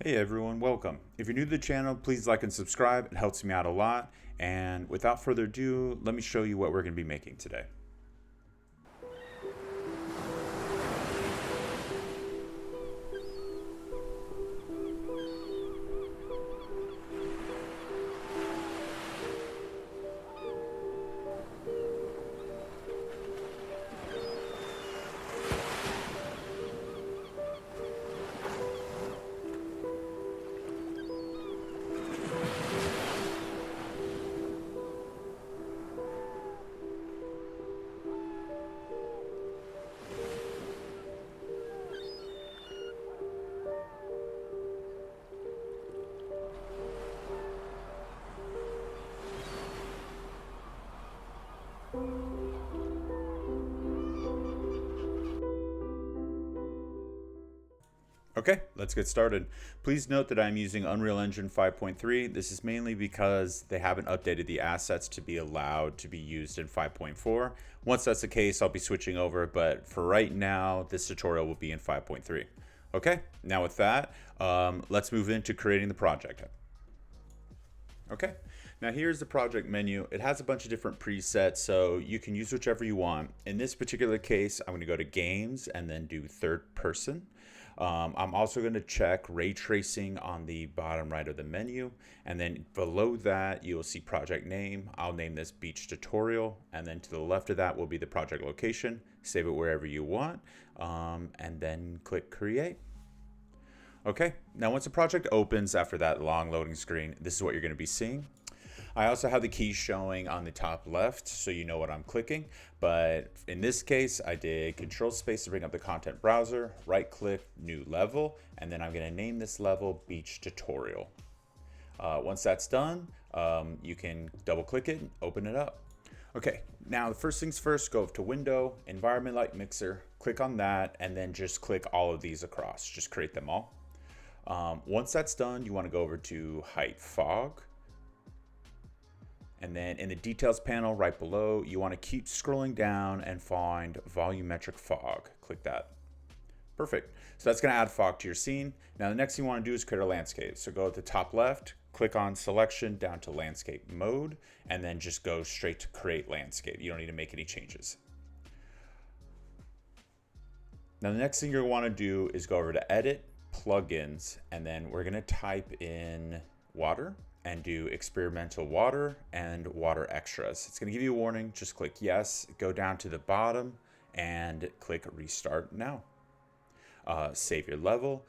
Hey everyone, welcome. If you're new to the channel, please like and subscribe. It helps me out a lot. And without further ado, let me show you what we're going to be making today. Okay, let's get started. Please note that I'm using Unreal Engine 5.3. This is mainly because they haven't updated the assets to be allowed to be used in 5.4. Once that's the case, I'll be switching over, but for right now, this tutorial will be in 5.3. Okay, now with that, let's move into creating the project. Okay, now here's the project menu. It has a bunch of different presets, so you can use whichever you want. In this particular case, I'm going to go to Games and then do Third Person. I'm also going to check Ray Tracing on the bottom right of the menu, and then below that you'll see project name. I'll name this Beach Tutorial, and then to the left of that will be the project location. Save it wherever you want, and then click Create. Okay, now once the project opens after that long loading screen, this is what you're going to be seeing. I also have the keys showing on the top left so you know what I'm clicking, but in this case I did Control Space to bring up the content browser, right click, new level, and then I'm going to name this level Beach Tutorial. Once that's done, you can double click it and open it up. Okay, now the first things first, go to Window, Environment Light Mixer, click on that, and then just click all of these across, just create them all. Once that's done, you want to go over to Height Fog. And then in the details panel right below, you want to keep scrolling down and find Volumetric Fog. Click that. Perfect. So that's going to add fog to your scene. Now the next thing you want to do is create a landscape. So go to the top left, click on Selection down to Landscape Mode, and then just go straight to Create Landscape. You don't need to make any changes. Now the next thing you're going to want to do is go over to Edit, Plugins, and then we're going to type in water and do experimental water and water extras. It's going to give you a warning. Just click yes, go down to the bottom and click restart now. Save your level.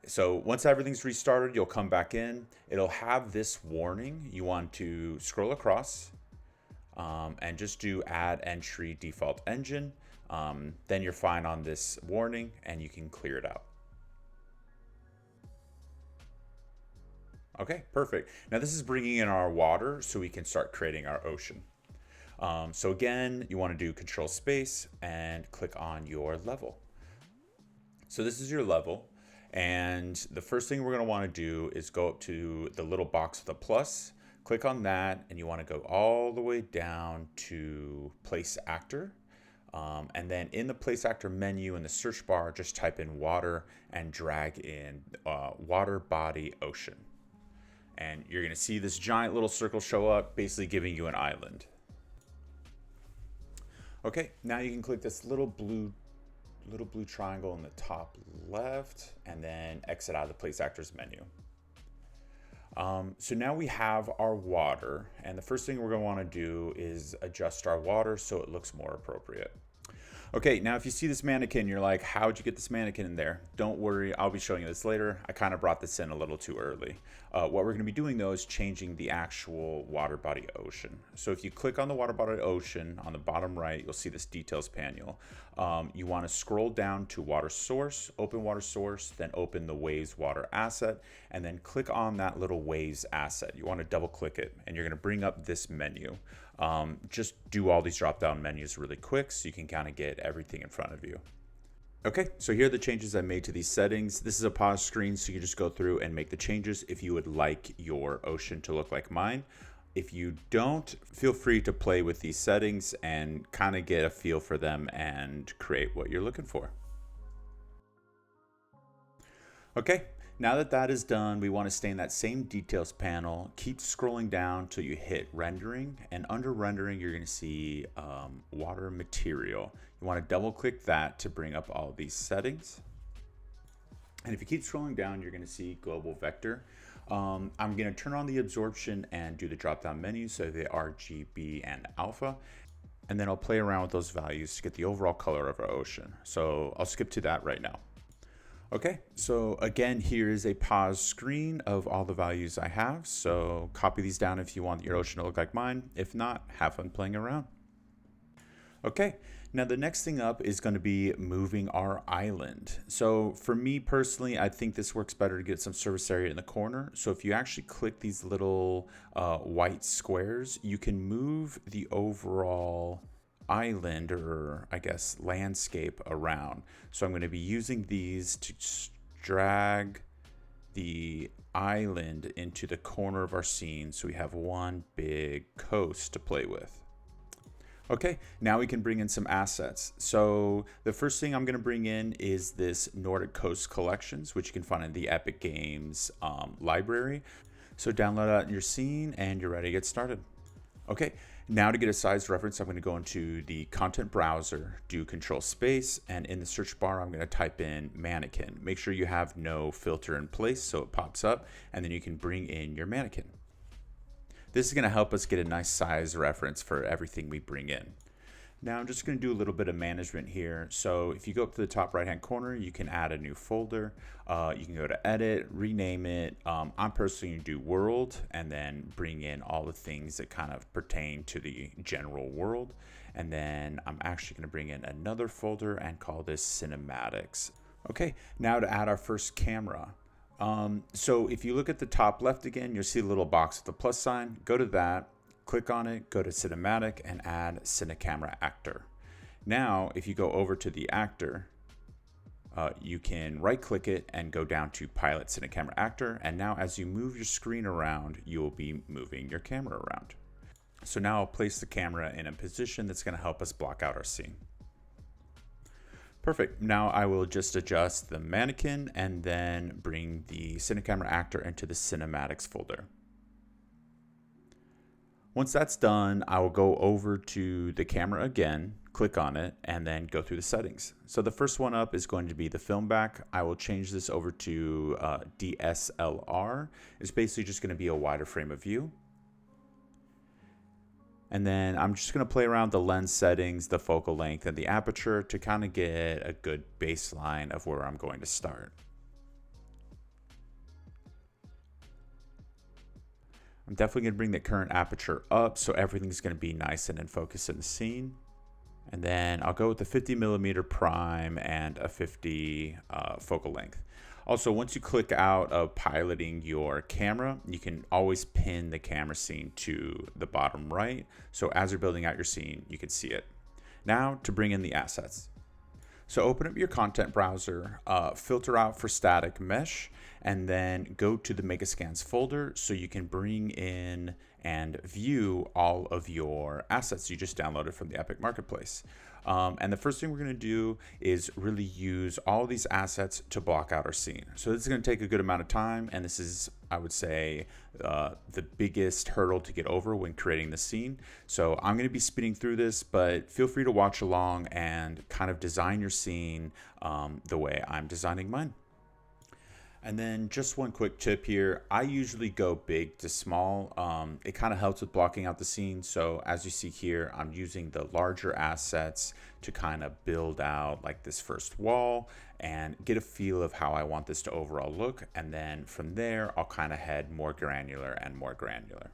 So once everything's restarted, you'll come back in. It'll have this warning. You want to scroll across and just do add entry default engine. Then you're fine on this warning and you can clear it out. Okay, perfect. Now this is bringing in our water so we can start creating our ocean. So again, you want to do Control Space and click on your level. So this is your level. And the first thing we're going to want to do is go up to the little box with a plus, click on that, and you want to go all the way down to Place Actor. And then in the Place Actor menu in the search bar, just type in water and drag in water body ocean. And you're going to see this giant little circle show up, basically giving you an island. Okay, now you can click this little blue triangle in the top left, and then exit out of the Place Actors menu. So now we have our water, and the first thing we're going to want to do is adjust our water so it looks more appropriate. Okay, now if you see this mannequin, you're like, how'd you get this mannequin in there? Don't worry, I'll be showing you this later. I kind of brought this in a little too early. What we're going to be doing though is changing the actual water body ocean. So if you click on the water body ocean on the bottom right, you'll see this details panel. You want to scroll down to water source, open water source, then open the waves water asset, and then click on that little waves asset. You want to double click it, and you're going to bring up this menu. Just do all these drop down menus really quick so you can kind of get everything in front of you. Okay, so here are the changes I made to these settings. This is a pause screen, so you just go through and make the changes if you would like your ocean to look like mine. If you don't, feel free to play with these settings and kind of get a feel for them and create what you're looking for. Okay, Now that that is done, we want to stay in that same details panel. Keep scrolling down till you hit rendering, and under rendering, you're going to see water material. You want to double click that to bring up all these settings. And if you keep scrolling down, you're going to see global vector. I'm going to turn on the absorption and do the drop down menu, so the RGB and alpha. And then I'll play around with those values to get the overall color of our ocean. So I'll skip to that right now. Okay, so again, here is a pause screen of all the values I have. So copy these down if you want your ocean to look like mine. If not, have fun playing around. Okay, now the next thing up is going to be moving our island. So for me personally, I think this works better to get some surface area in the corner. So if you actually click these little white squares, you can move the overall island, or I guess landscape, around. So I'm going to be using these to drag the island into the corner of our scene so we have one big coast to play with. Okay, now we can bring in some assets. So the first thing I'm going to bring in is this Nordic Coast Collections, which you can find in the Epic Games library. So download that in your scene and you're ready to get started. Okay, now to get a size reference, I'm going to go into the content browser, do Control Space, and in the search bar, I'm going to type in mannequin. Make sure you have no filter in place so it pops up, and then you can bring in your mannequin. This is going to help us get a nice size reference for everything we bring in. Now I'm just going to do a little bit of management here. So if you go up to the top right hand corner, you can add a new folder. You can go to edit, rename it. I'm personally going to do world and then bring in all the things that kind of pertain to the general world. And then I'm actually going to bring in another folder and call this cinematics. Okay, now to add our first camera. So if you look at the top left again, you'll see a little box with the plus sign. Go to that, click on it, go to cinematic and add Cinecamera Actor. Now, if you go over to the actor, you can right click it and go down to Pilot Cinecamera Actor. And now as you move your screen around, you will be moving your camera around. So now I'll place the camera in a position that's going to help us block out our scene. Perfect. Now I will just adjust the mannequin and then bring the Cinecamera Actor into the cinematics folder. Once that's done, I will go over to the camera again, click on it, and then go through the settings. So the first one up is going to be the film back. I will change this over to DSLR. It's basically just going to be a wider frame of view. And then I'm just going to play around the lens settings, the focal length, and the aperture to kind of get a good baseline of where I'm going to start. I'm definitely going to bring the current aperture up so everything's going to be nice and in focus in the scene. And then I'll go with the 50mm prime and a 50 focal length. Also, once you click out of piloting your camera, you can always pin the camera scene to the bottom right. So as you're building out your scene, you can see it. Now to bring in the assets. So open up your content browser, filter out for static mesh, and then go to the Megascans folder so you can bring in and view all of your assets you just downloaded from the Epic Marketplace. And the first thing we're going to do is really use all of these assets to block out our scene. So this is going to take a good amount of time, and this is, I would say, the biggest hurdle to get over when creating the scene. So I'm going to be speeding through this, but feel free to watch along and kind of design your scene the way I'm designing mine. And then just one quick tip here, I usually go big to small. It kind of helps with blocking out the scene. So as you see here, I'm using the larger assets to kind of build out like this first wall and get a feel of how I want this to overall look. And then from there, I'll kind of head more granular and more granular.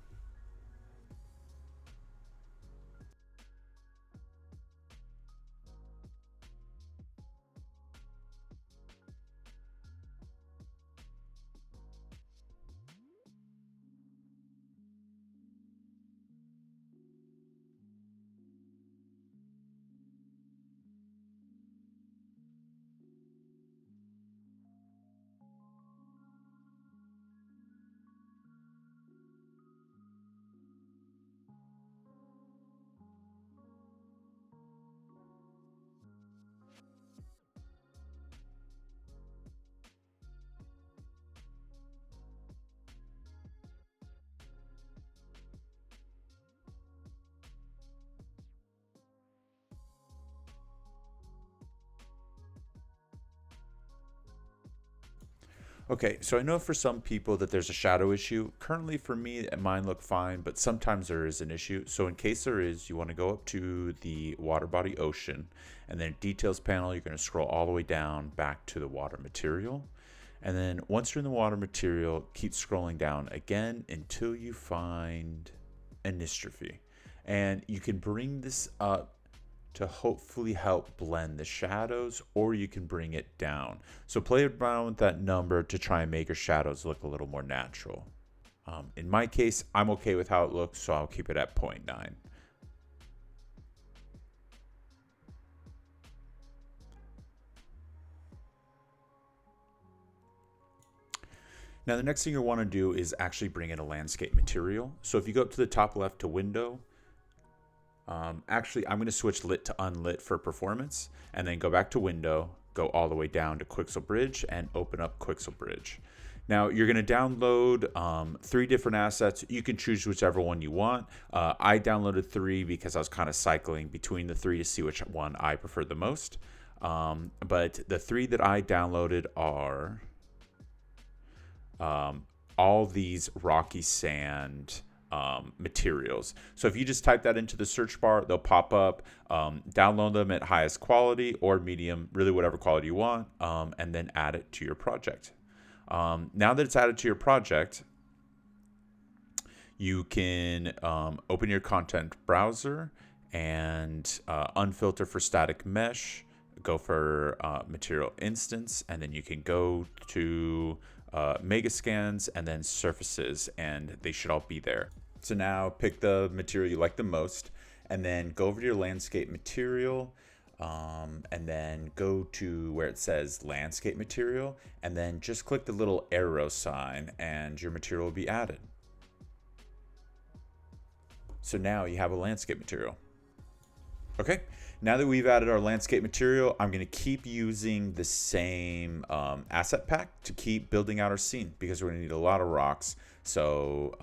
Okay, so I know for some people that there's a shadow issue. Currently for me, mine look fine, but sometimes there is an issue. So in case there is, you want to go up to the water body ocean, and then details panel, you're going to scroll all the way down back to the water material. And then once you're in the water material, keep scrolling down again until you find anistrophy. And you can bring this up to hopefully help blend the shadows, or you can bring it down. So play around with that number to try and make your shadows look a little more natural. In my case, I'm okay with how it looks, so I'll keep it at 0.9. Now the next thing you want to do is actually bring in a landscape material. So if you go up to the top left to window, actually, I'm going to switch lit to unlit for performance, and then go back to window, go all the way down to Quixel Bridge, and open up Quixel Bridge. Now, you're going to download 3 different assets. You can choose whichever one you want. I downloaded 3 because I was kind of cycling between the 3 to see which one I preferred the most. But the 3 that I downloaded are all these rocky sand materials. So if you just type that into the search bar, they'll pop up. Download them at highest quality or medium, really whatever quality you want, and then add it to your project. Now that it's added to your project, you can open your content browser and unfilter for static mesh, go for material instance, and then you can go to mega scans and then surfaces, and they should all be there. So now pick the material you like the most, and then go over to your landscape material, and then go to where it says landscape material, and then just click the little arrow sign and your material will be added. So now you have a landscape material. Okay, now that we've added our landscape material, I'm going to keep using the same asset pack to keep building out our scene, because we're going to need a lot of rocks. So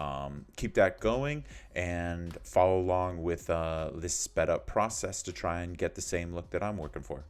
keep that going and follow along with this sped up process to try and get the same look that I'm working for.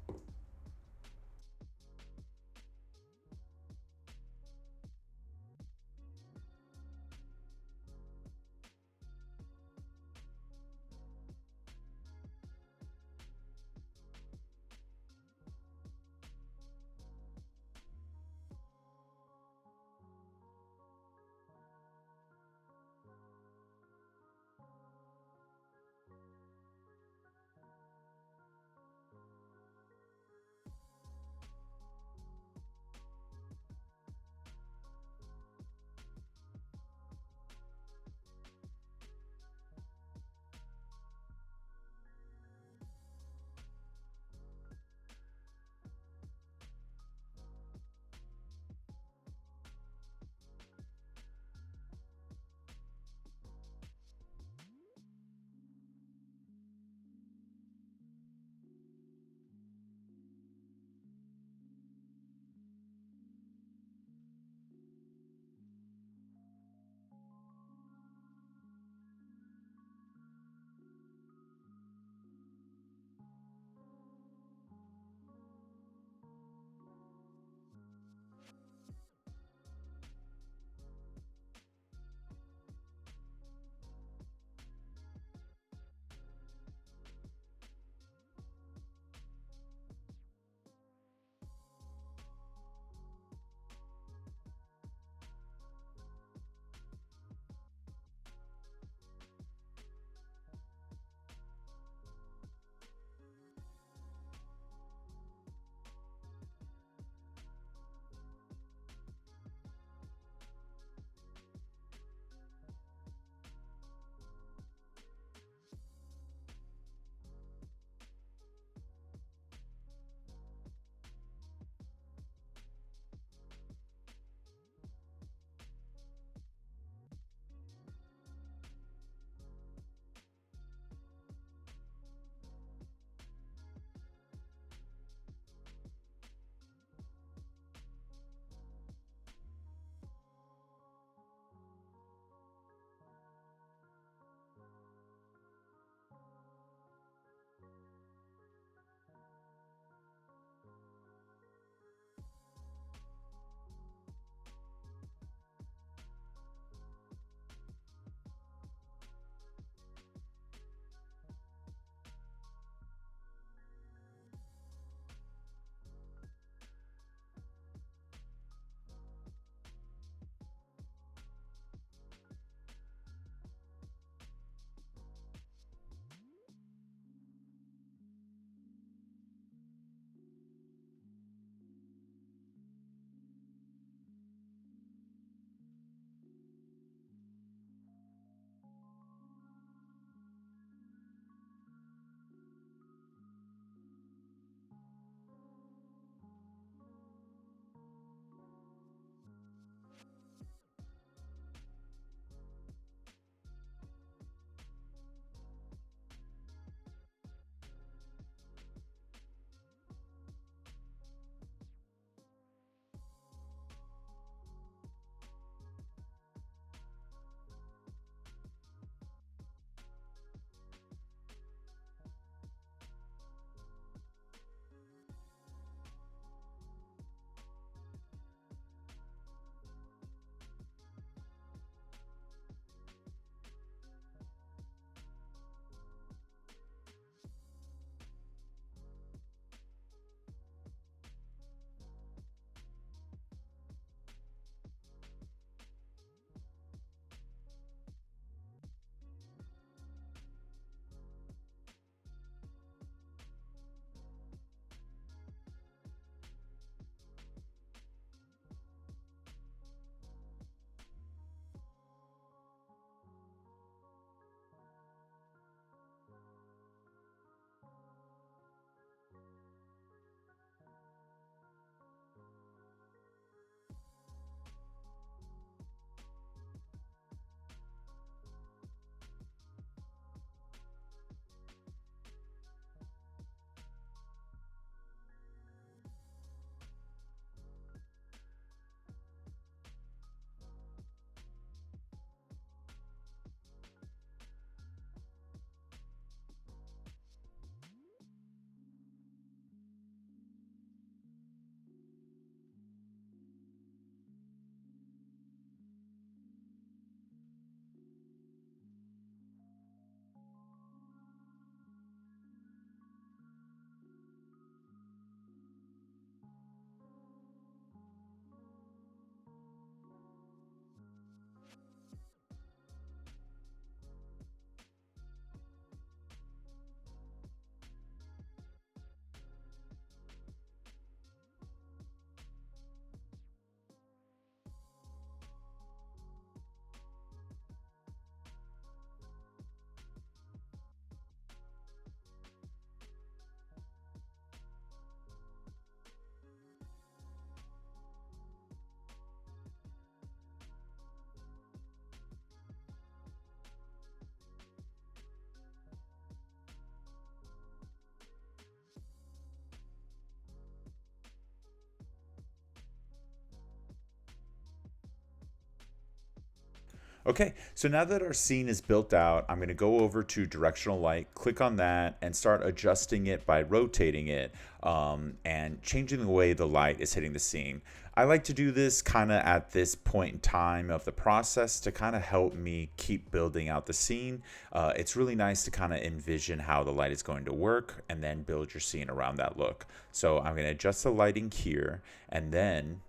Okay, so now that our scene is built out, I'm going to go over to directional light, click on that, and start adjusting it by rotating it and changing the way the light is hitting the scene. I like to do this kind of at this point in time of the process to kind of help me keep building out the scene. It's really nice to kind of envision how the light is going to work and then build your scene around that look. So I'm going to adjust the lighting here, and then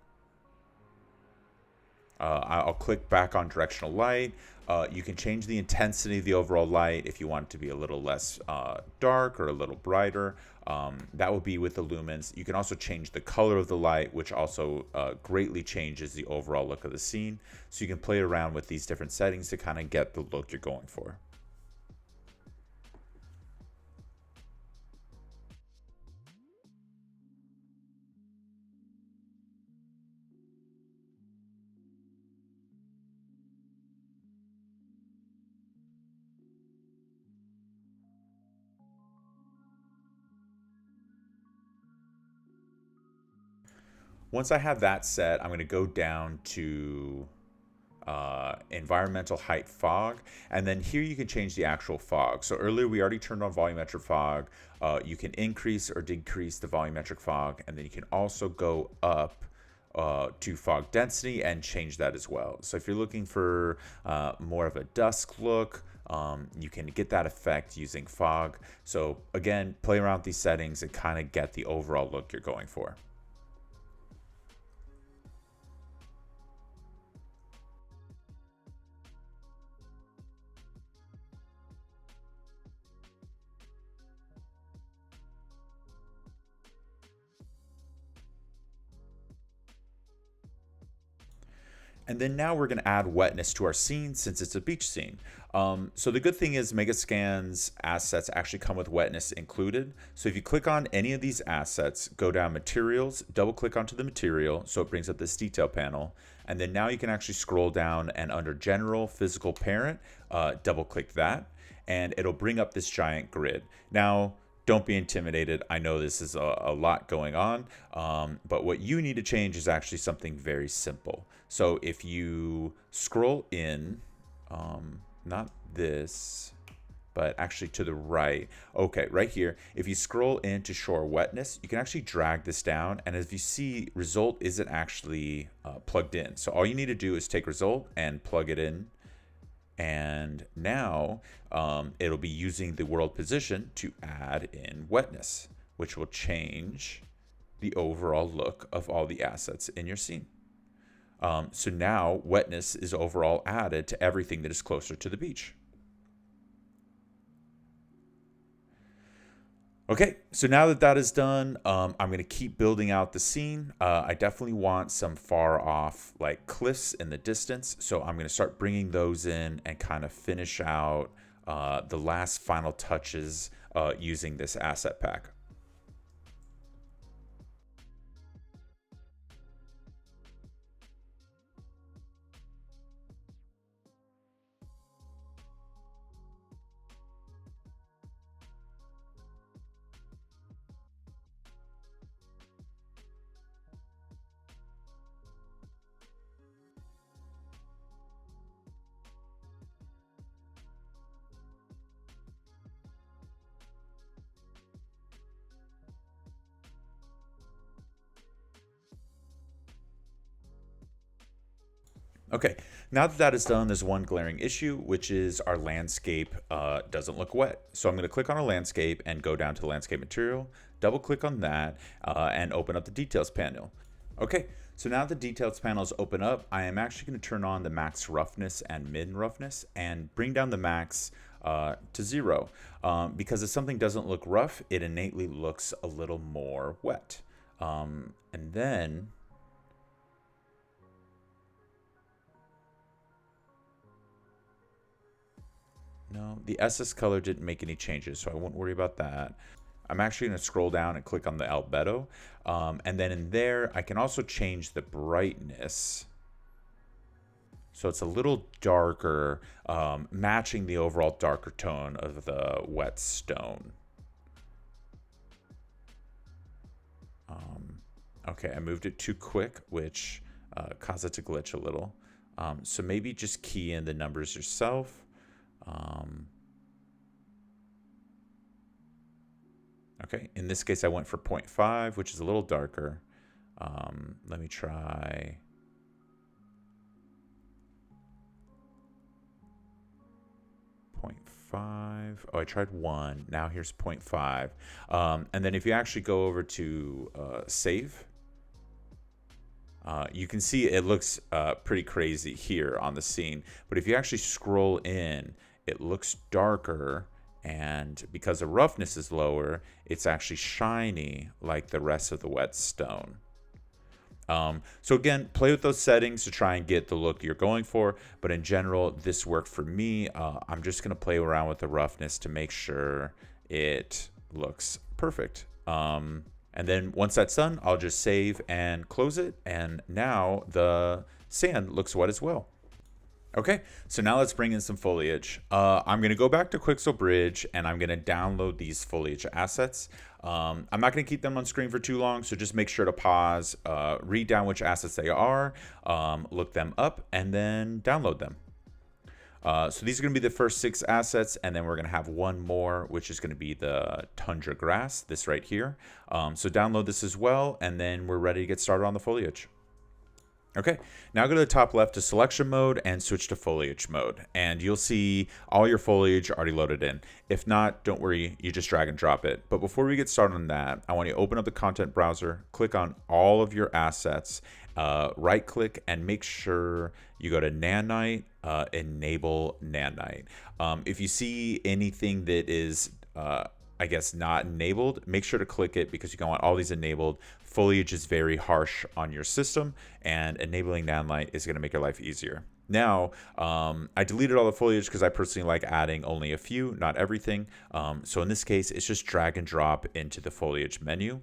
I'll click back on directional light. You can change the intensity of the overall light if you want it to be a little less dark or a little brighter. That will be with the lumens. You can also change the color of the light, which also greatly changes the overall look of the scene. So you can play around with these different settings to kind of get the look you're going for. Once I have that set, I'm going to go down to environmental height fog, and then here you can change the actual fog. So earlier we already turned on volumetric fog. You can increase or decrease the volumetric fog, and then you can also go up to fog density and change that as well. So if you're looking for more of a dusk look, you can get that effect using fog. So again, play around with these settings and kind of get the overall look you're going for. And then now we're going to add wetness to our scene since it's a beach scene. So the good thing is Megascan's assets actually come with wetness included. So if you click on any of these assets, go down materials, double click onto the material. So it brings up this detail panel. And then now you can actually scroll down and under general physical parent, double click that. And it'll bring up this giant grid. Now, don't be intimidated. I know this is a lot going on, but what you need to change is actually something very simple. So if you scroll in, not this, but actually to the right. Okay, right here. If you scroll into shore wetness, you can actually drag this down. And as you see, result isn't actually plugged in. So all you need to do is take result and plug it in. And now it'll be using the world position to add in wetness, which will change the overall look of all the assets in your scene. So now wetness is overall added to everything that is closer to the beach. Okay, so now that that is done, I'm going to keep building out the scene. I definitely want some far off like cliffs in the distance. So I'm going to start bringing those in and kind of finish out the last final touches using this asset pack. Okay, now that that is done, there's one glaring issue, which is our landscape doesn't look wet. So I'm going to click on our landscape and go down to the landscape material, double click on that, and open up the details panel. Okay, so now the details panels open up, I am actually going to turn on the max roughness and min roughness and bring down the max to 0. Because if something doesn't look rough, it innately looks a little more wet. And then no, the SS color didn't make any changes, so I won't worry about that. I'm actually going to scroll down and click on the albedo. And then in there, I can also change the brightness. So it's a little darker, matching the overall darker tone of the wet stone. Okay, I moved it too quick, which caused it to glitch a little. So maybe just key in the numbers yourself. Okay, in this case I went for 0.5, which is a little darker. Let me try 0.5. Oh, I tried 1. Now here's 0.5. And then if you actually go over to save, you can see it looks pretty crazy here on the scene. But if you actually scroll in, it looks darker. And because the roughness is lower, it's actually shiny like the rest of the wet stone. So again, play with those settings to try and get the look you're going for. But in general, this worked for me. I'm just going to play around with the roughness to make sure it looks perfect. And then once that's done, I'll just save and close it. And now the sand looks wet as well. Okay, so now let's bring in some foliage. I'm going to go back to Quixel Bridge and I'm going to download these foliage assets. I'm not going to keep them on screen for too long, so just make sure to pause, read down which assets they are, look them up, and then download them. So these are going to be the first 6 assets, and then we're going to have one more, which is going to be the tundra grass, this right here. So download this as well, and then we're ready to get started on the foliage. Okay, now go to the top left to selection mode and switch to foliage mode. And you'll see all your foliage already loaded in. If not, don't worry, you just drag and drop it. But before we get started on that, I want you to open up the content browser, click on all of your assets, right click and make sure you go to Nanite, enable Nanite. If you see anything that is I guess not enabled, make sure to click it because you don't want all these enabled. Foliage is very harsh on your system, and enabling Nanite is going to make your life easier. Now, I deleted all the foliage because I personally like adding only a few, not everything. So in this case, it's just drag and drop into the foliage menu.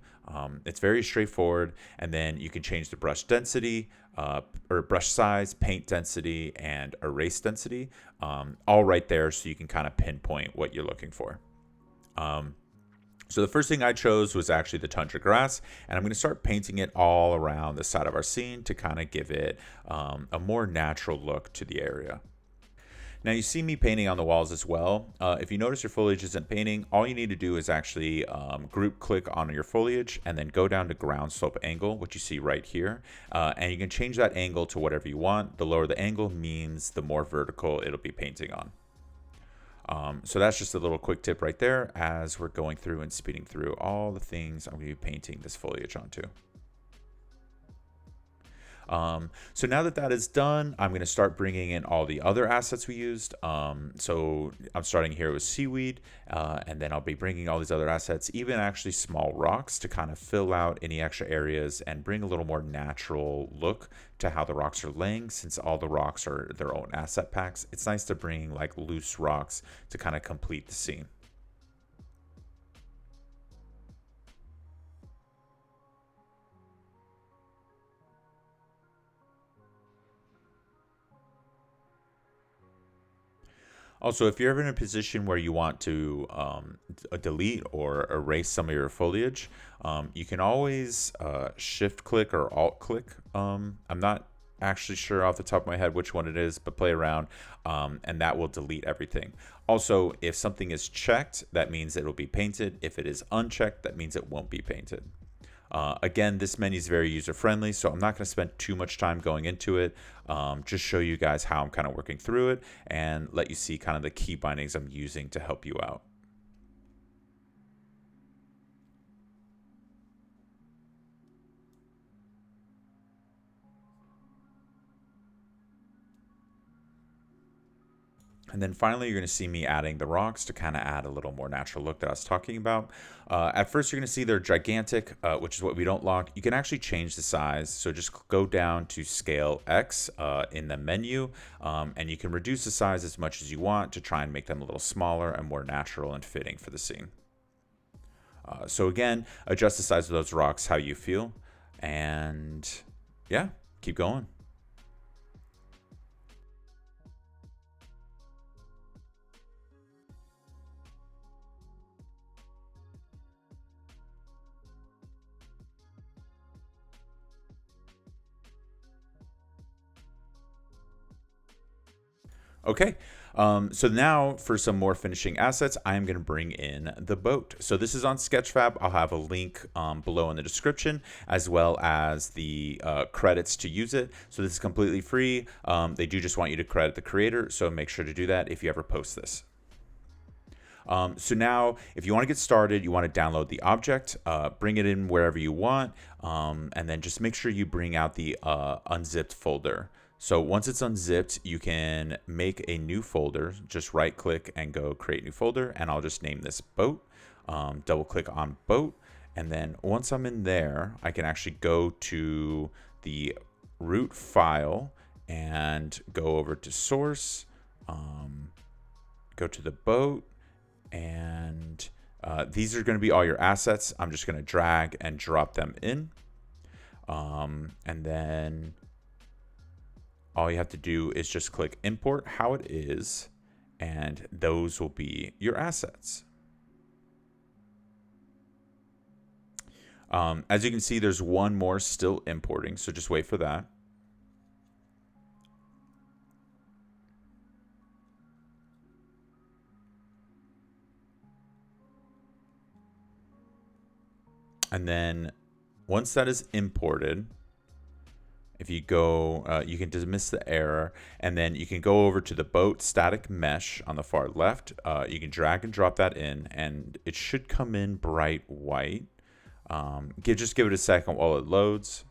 It's very straightforward, and then you can change the brush density, or brush size, paint density, and erase density, all right there, so you can kind of pinpoint what you're looking for. So the first thing I chose was actually the tundra grass, and I'm going to start painting it all around the side of our scene to kind of give it a more natural look to the area. Now you see me painting on the walls as well. If you notice your foliage isn't painting, all you need to do is actually group click on your foliage and then go down to ground slope angle, which you see right here. And you can change that angle to whatever you want. The lower the angle means the more vertical it'll be painting on. So that's just a little quick tip right there as we're going through and speeding through all the things I'm going to be painting this foliage onto. So now that that is done, I'm going to start bringing in all the other assets we used. So I'm starting here with seaweed, and then I'll be bringing all these other assets, even actually small rocks, to kind of fill out any extra areas and bring a little more natural look to how the rocks are laying. Since all the rocks are their own asset packs, it's nice to bring like loose rocks to kind of complete the scene. Also, if you're ever in a position where you want to delete or erase some of your foliage, you can always shift click or alt click. I'm not actually sure off the top of my head which one it is, but play around, and that will delete everything. Also, if something is checked, that means it will be painted. If it is unchecked, that means it won't be painted. Again, this menu is very user-friendly, so I'm not going to spend too much time going into it. Just show you guys how I'm kind of working through it and let you see kind of the key bindings I'm using to help you out. And then finally, you're going to see me adding the rocks to kind of add a little more natural look that I was talking about. At first, you're going to see they're gigantic, which is what we don't lock. You can actually change the size. So just go down to scale X in the menu, and you can reduce the size as much as you want to try and make them a little smaller and more natural and fitting for the scene. So again, adjust the size of those rocks how you feel. And yeah, keep going. Okay, so now for some more finishing assets, I'm going to bring in the boat. So this is on Sketchfab. I'll have a link below in the description, as well as the credits to use it. So this is completely free. They do just want you to credit the creator, so make sure to do that if you ever post this. So now, if you want to get started, you want to download the object, bring it in wherever you want, and then just make sure you bring out the unzipped folder. So once it's unzipped, you can make a new folder. Just right click and go create new folder, and I'll just name this boat. Double click on boat, and then once I'm in there, I can actually go to the root file and go over to source, go to the boat, and these are going to be all your assets. I'm just going to drag and drop them in, and then all you have to do is just click import how it is, and those will be your assets. As you can see, there's one more still importing, so just wait for that. And then once that is imported, if you go, you can dismiss the error, and then you can go over to the boat static mesh on the far left. You can drag and drop that in, and it should come in bright white. Just give it a second while it loads.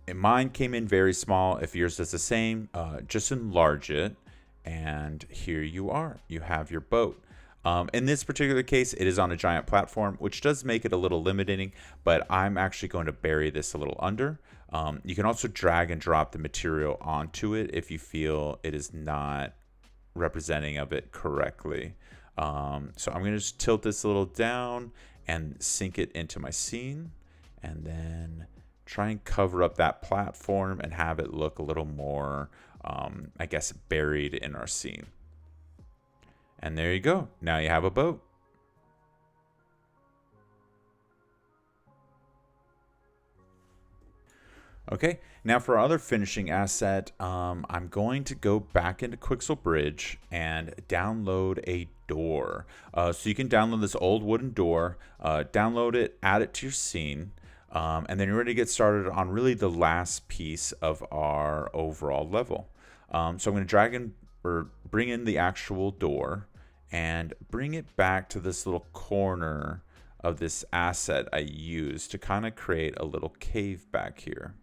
And mine came in very small. If yours does the same, just enlarge it, and here you are. You have your boat. In this particular case, it is on a giant platform, which does make it a little limiting, but I'm actually going to bury this a little under. You can also drag and drop the material onto it if you feel it is not representing of it correctly. So I'm going to just tilt this a little down and sink it into my scene, and then try and cover up that platform and have it look a little more, I guess, buried in our scene. And there you go. Now you have a boat. Okay, now for our other finishing asset, I'm going to go back into Quixel Bridge and download a door. So you can download this old wooden door, download it, add it to your scene, and then you're ready to get started on really the last piece of our overall level. So I'm going to drag in or bring in the actual door and bring it back to this little corner of this asset I used to kind of create a little cave back here.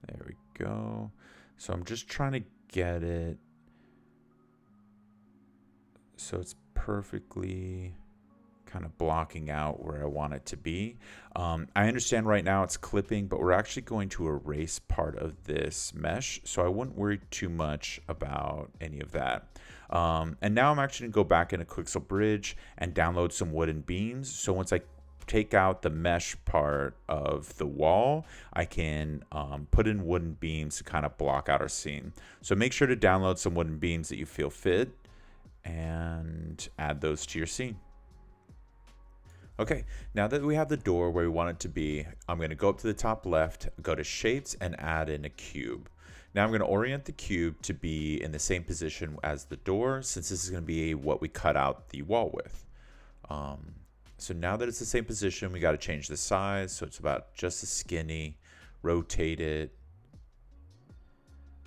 There we go. So I'm just trying to get it so it's perfectly kind of blocking out where I want it to be. I understand right now it's clipping, but we're actually going to erase part of this mesh, so I wouldn't worry too much about any of that. And now I'm actually going to go back into Quixel Bridge and download some wooden beams. So once I take out the mesh part of the wall, I can put in wooden beams to kind of block out our scene. So make sure to download some wooden beams that you feel fit and add those to your scene. Okay, now that we have the door where we want it to be, I'm going to go up to the top left, go to shapes, and add in a cube. Now I'm going to orient the cube to be in the same position as the door, since this is going to be what we cut out the wall with. So now that it's the same position, we got to change the size, so it's about just as skinny, rotate it.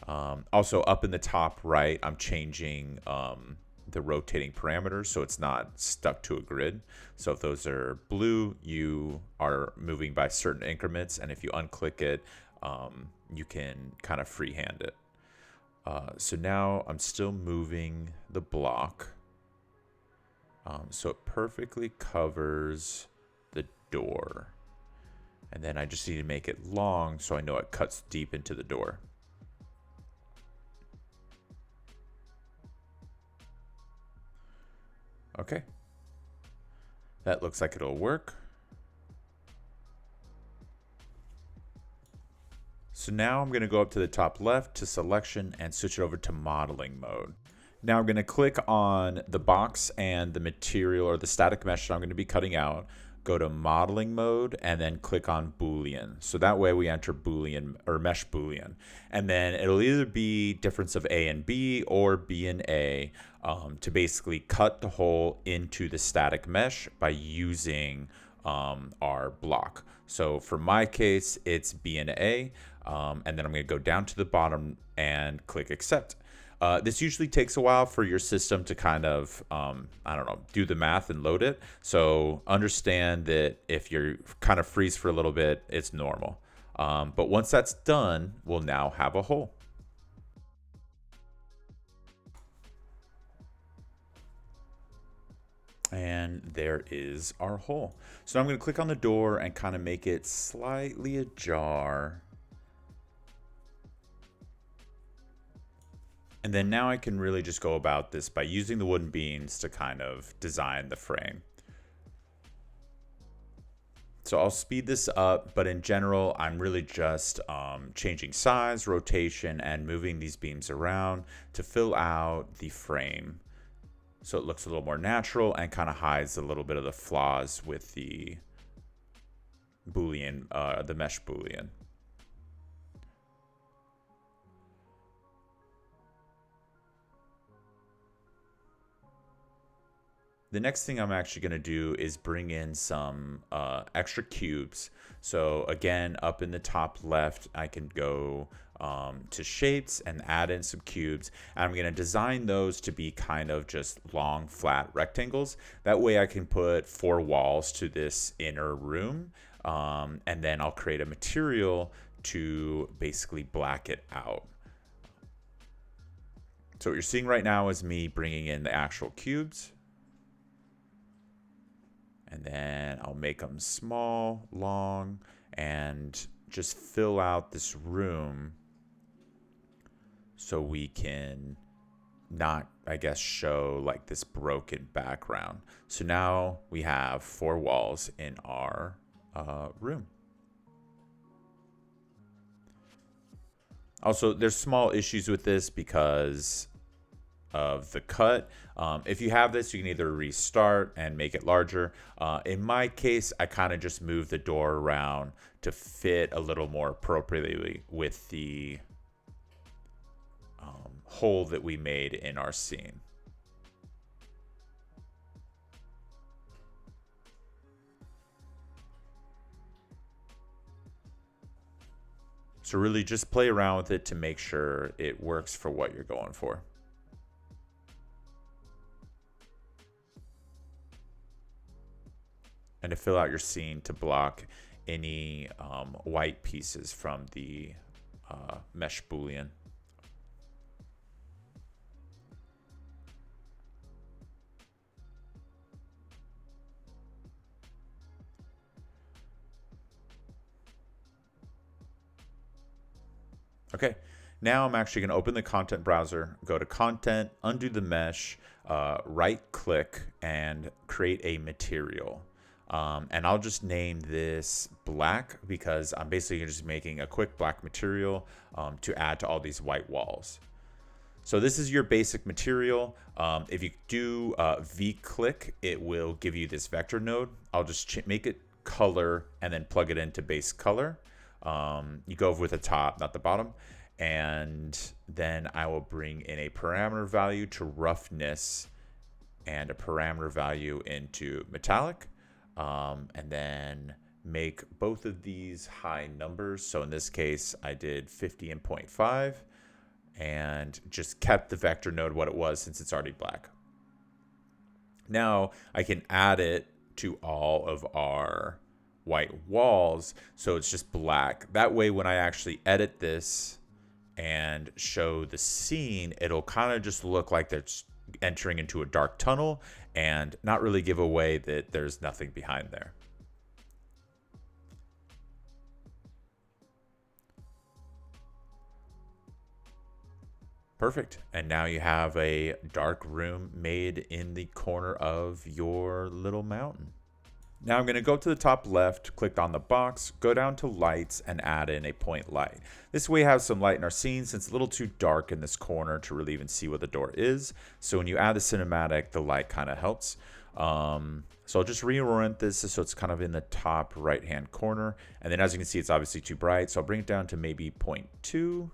Also up in the top right, I'm changing the rotating parameters so it's not stuck to a grid. So if those are blue, you are moving by certain increments, and if you unclick it, you can kind of freehand it. So now I'm still moving the block so it perfectly covers the door, and then I just need to make it long so I know it cuts deep into the door. Okay, that looks like it'll work. So now I'm going to go up to the top left to selection and switch it over to modeling mode. Now I'm going to click on the box and the material or the static mesh that I'm going to be cutting out. Go to modeling mode and then click on Boolean. So that way we enter Boolean or mesh Boolean. And then it'll either be difference of A and B or B and A to basically cut the hole into the static mesh by using our block. So for my case, it's B and A. And then I'm going to go down to the bottom and click accept. This usually takes a while for your system to kind of, I don't know, do the math and load it. So understand that if you're kind of freeze for a little bit, it's normal. But once that's done, we'll now have a hole. And there is our hole. So I'm going to click on the door and kind of make it slightly ajar. And then now I can really just go about this by using the wooden beams to kind of design the frame. So I'll speed this up, but in general, I'm really just changing size, rotation, and moving these beams around to fill out the frame. So it looks a little more natural and kind of hides a little bit of the flaws with the Boolean, the mesh Boolean. The next thing I'm actually going to do is bring in some extra cubes. So again, up in the top left, I can go to shapes and add in some cubes. And I'm going to design those to be kind of just long, flat rectangles. That way I can put 4 walls to this inner room. And then I'll create a material to basically black it out. So what you're seeing right now is me bringing in the actual cubes. And then I'll make them small, long, and just fill out this room so we can not, I guess, show like this broken background. So now we have 4 walls in our room. Also, there's small issues with this because of the cut. If you have this, you can either restart and make it larger. In my case, I kind of just move the door around to fit a little more appropriately with the hole that we made in our scene. So really just play around with it to make sure it works for what you're going for. And to fill out your scene to block any white pieces from the mesh Boolean. Okay, now I'm actually going to open the content browser, go to content, undo the mesh, right click, and create a material. And I'll just name this black because I'm basically just making a quick black material to add to all these white walls. So this is your basic material. If you do V-click, it will give you this vector node. I'll just make it color and then plug it into base color. You go with the top, not the bottom. And then I will bring in a parameter value to roughness and a parameter value into metallic. And then make both of these high numbers. So in this case, I did 50 and 0.5 and just kept the vector node what it was since it's already black. Now I can add it to all of our white walls, so it's just black. That way when I actually edit this and show the scene, it'll kind of just look like it's entering into a dark tunnel and not really give away that there's nothing behind there. Perfect. And now you have a dark room made in the corner of your little mountain. Now I'm going to go to the top left, click on the box, go down to lights, and add in a point light. This way we have some light in our scene since it's a little too dark in this corner to really even see what the door is. So when you add the cinematic, the light kind of helps. So I'll just reorient this so it's kind of in the top right hand corner. And then as you can see, it's obviously too bright. So I'll bring it down to maybe 0.2.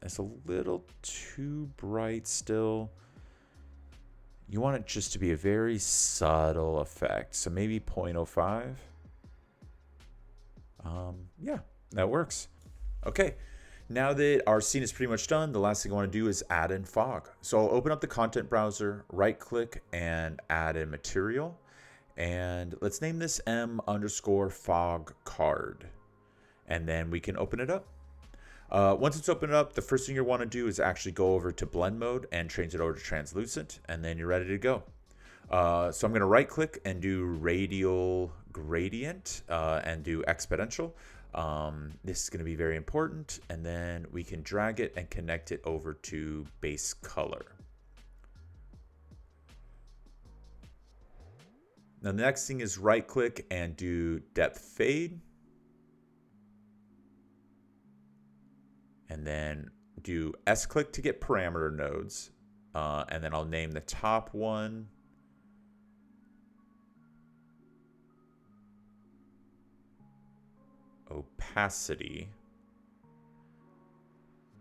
It's a little too bright still. You want it just to be a very subtle effect. So maybe 0.05. Yeah, that works. Okay, now that our scene is pretty much done, the last thing I want to do is add in fog. So I'll open up the content browser, right click, and add in material. And let's name this M_fog card. And then we can open it up. Once it's opened up, the first thing you want to do is actually go over to blend mode and change it over to translucent, and then you're ready to go. So I'm going to right click and do radial gradient and do exponential. This is going to be very important, and then we can drag it and connect it over to base color. Now the next thing is right click and do depth fade. And then do S-click to get parameter nodes. And then I'll name the top one opacity.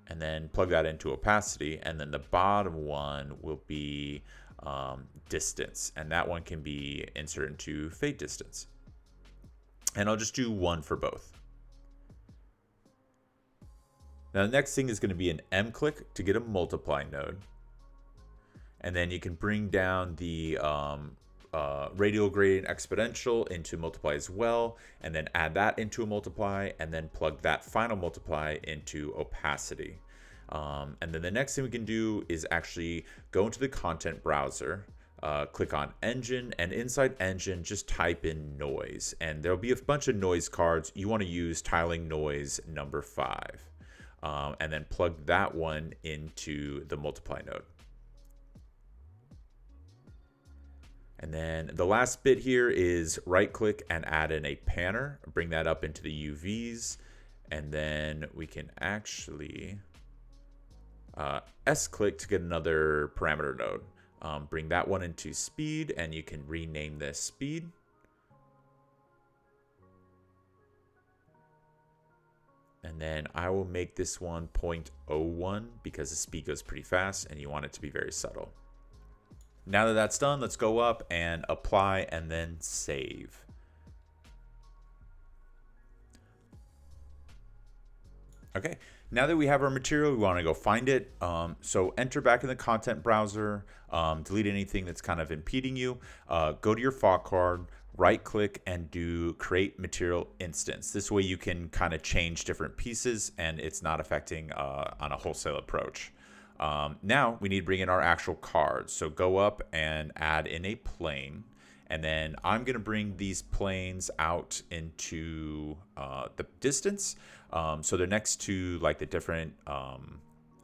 And then plug that into opacity. And then the bottom one will be distance. And that one can be inserted into fade distance. And I'll just do one for both. Now the next thing is going to be an M-click to get a multiply node. And then you can bring down the radial gradient exponential into multiply as well. And then add that into a multiply. And then plug that final multiply into opacity. And then the next thing we can do is actually go into the content browser. Click on engine, and inside engine just type in noise. And there'll be a bunch of noise cards. You want to use tiling noise number 5. And then plug that one into the multiply node. And then the last bit here is right click and add in a panner, bring that up into the UVs, and then we can actually S click to get another parameter node. Bring that one into speed, and you can rename this speed. And then I will make this one 0.01 because the speed goes pretty fast and you want it to be very subtle. Now that that's done, let's go up and apply and then save. Okay, now that we have our material, we want to go find it. So enter back in the content browser, delete anything that's kind of impeding you. Go to your fog card, right click and do create material instance. This way you can kind of change different pieces and it's not affecting on a wholesale approach. Now we need to bring in our actual cards. So go up and add in a plane. And then I'm going to bring these planes out into the distance. So they're next to like the different, I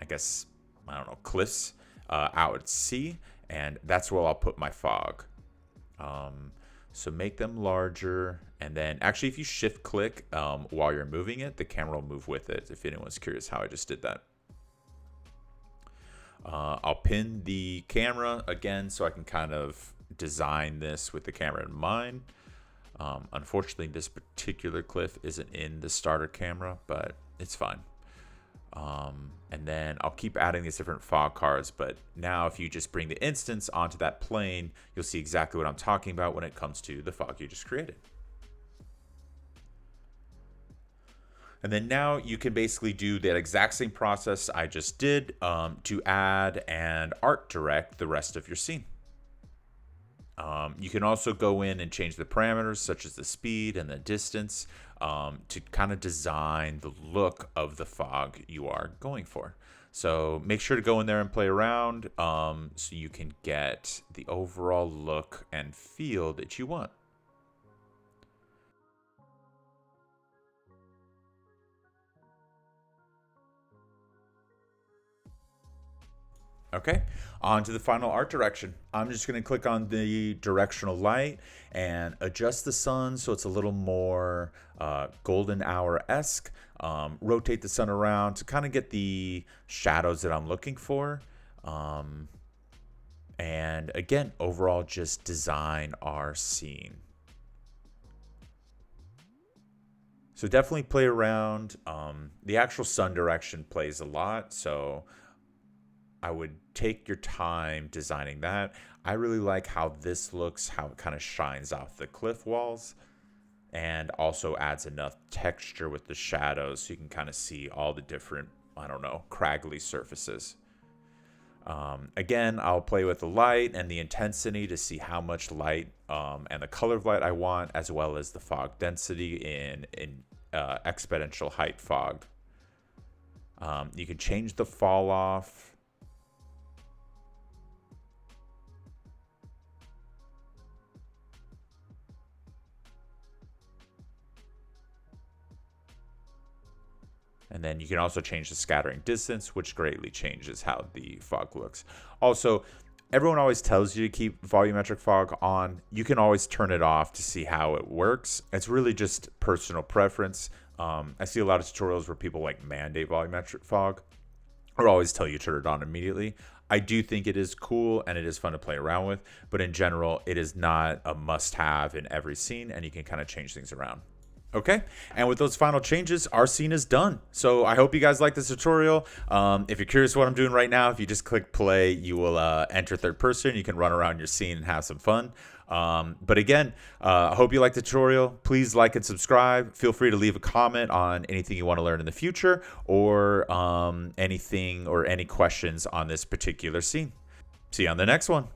guess, I don't know, cliffs out at sea. And that's where I'll put my fog. So make them larger. And then actually, if you shift click while you're moving it, the camera will move with it. If anyone's curious how I just did that. I'll pin the camera again so I can kind of design this with the camera in mind. Unfortunately, this particular cliff isn't in the starter camera, but it's fine. And then I'll keep adding these different fog cards, but now if you just bring the instance onto that plane, you'll see exactly what I'm talking about when it comes to the fog you just created. And then now you can basically do that exact same process I just did to add and art direct the rest of your scene. You can also go in and change the parameters such as the speed and the distance to kind of design the look of the fog you are going for. So make sure to go in there and play around so you can get the overall look and feel that you want. Okay, on to the final art direction. I'm just going to click on the directional light and adjust the sun so it's a little more golden hour-esque. Rotate the sun around to kind of get the shadows that I'm looking for. And again, overall, just design our scene. So definitely play around. The actual sun direction plays a lot, so I would take your time designing that. I really like how this looks, how it kind of shines off the cliff walls, and also adds enough texture with the shadows so you can kind of see all the different, I don't know, craggly surfaces. Again, I'll play with the light and the intensity to see how much light and the color of light I want, as well as the fog density in exponential height fog. You can change the fall off. And then you can also change the scattering distance, which greatly changes how the fog looks. Also, everyone always tells you to keep volumetric fog on. You can always turn it off to see how it works. It's really just personal preference. I see a lot of tutorials where people like mandate volumetric fog or always tell you to turn it on immediately. I do think it is cool and it is fun to play around with, but in general, it is not a must-have in every scene, and you can kind of change things around. Okay, and with those final changes, our scene is done. So I hope you guys like this tutorial. If you're curious what I'm doing right now, if you just click play, you will enter third person. You can run around your scene and have some fun. But again, I hope you like the tutorial. Please like and subscribe. Feel free to leave a comment on anything you want to learn in the future, or anything or any questions on this particular scene. See you on the next one.